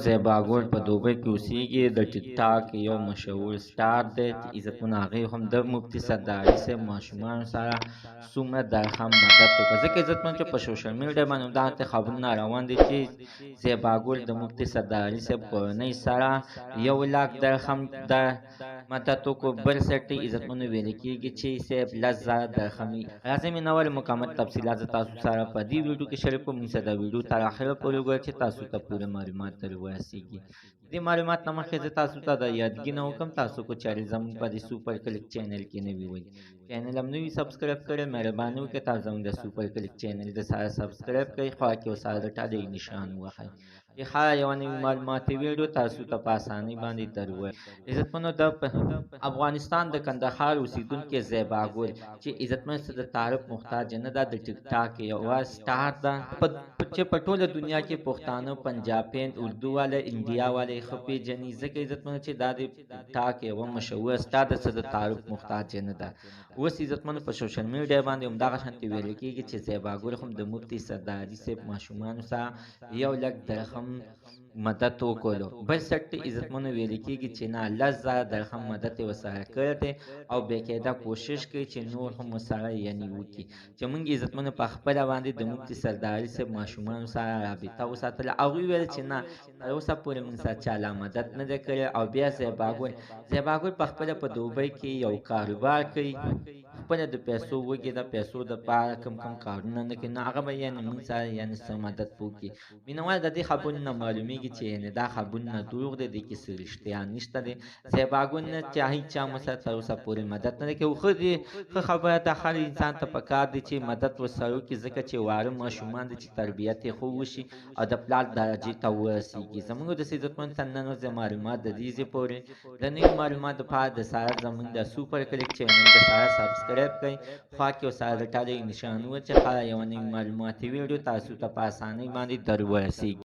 زیباګوړ په دوبۍ کې اوسېږي. د ټیک ټاک یو مشهور سټار دی چې عزتمنو هغې هم د مفتي سرداري صاحب ماشومانو سره څومره درهم مدد وکړه. ځکه عزتمنو چې په سوشل میډیا باندې همدغسې خبرونه روان دي چې زیباګوړ د مفتي سرداري صاحب کورنۍ سره 1,00,000 درهم د مدد وکړو. بل سټ عزتمنو ویل کېږي چې صاحب 10,000 درهم یې. راځئ مینوال مکمل تفصیلات زه تاسو سره په دې ویډیو کې شریک کوم. موږ د ویډیو تر اخره پورې وګورئ چې تاسو ته پوره معلومات در ورسیږي. دې معلومات نه مخکې زه تاسو ته د یادګي نه وکړم، تاسو کو چارې زموږ په دې سوپر کلیک چینل کې نوي وئ، چینل هم نوي سبسکرایب کړئ. مهرباني وکړئ تاسو زموږ د سوپر کلیک چینل د سره سبسکرایب کړئ، خوا کې ورسره د ټالۍ نشان ووهئ چې هره یوه نوې معلوماتي ویډیو تاسو ته په اسانۍ باندې در عزتمنو د افغانستان د کندهار اوسېدونکی زیباګوړ چې عزتمن څه د تعارف محتاج نه ده، د ټیک ټاک یوه سټار ده چې په ټوله دنیا کې پښتانه، پنجابین، اردو والا، انډیا والا ښه پېژني. ځکه عزتمنو چې دا د ټیک ټاک یوه مشهوره سټار ده څه د تعارف محتاج نه ده. اوس عزتمنو په سوشل میډیا باندې همدغه شانتې ویل کېږي چې زیباګوړ هم د مفتي سرداري صاحب ماشومانو سره 1,00,000 درهم مدد وکړلو. بل سټ عزتمنو ویل کېږي چې نه 10,000 درهم مدد یې ورسره کړی دی او بېقاعده کوشش کوي چې نور هم ورسره یعنې وکړي چې موږ عزتمنو په خپله باندې د مفتي سرداري صاحب ماشومانو سره رابطه وساتله. هغوی ویل چې نه تر اوسه پورې موږ سره چا لا مدد نه دی کړی. او بیا زیباګوړ په خپله په دوبۍ کې یو کاروبار کوي، خپله د پیسو وږي د پیسو دپاره کم کارونه نه کوي، نو هغه به یعنې موږ سره یعنې څه مدد وکړي. مینهوال د دې خبرو نه معلومیږي چې یعنې دا خبرونه دروغ دی، دې کې څه رښتیا نشته دی. زیباګوړ نه چې هېچا مو سره تر اوسه پورې مدد نه دی کوي. ښه خبره ده، هر انسان ته پکار دی چې مدد ورسره وکړي، ځکه چې واړه ماشومان دي چې تربیت یې ښه وشي او د پلار درجې ته ورسېږي. زموږ د عزتمنو ته نن ورځې معلومات د دې ځای پورې. د نوي معلوماتو لپاره د سره زموږ د سوپر کلیک چینل د سره سبسکرایب کړئ، خوا کې ورسره د ټالۍ نشان ووهئ چې هره یوه نوې معلوماتي ویډیو تاسو ته په اسانۍ باندې در ورسېږي.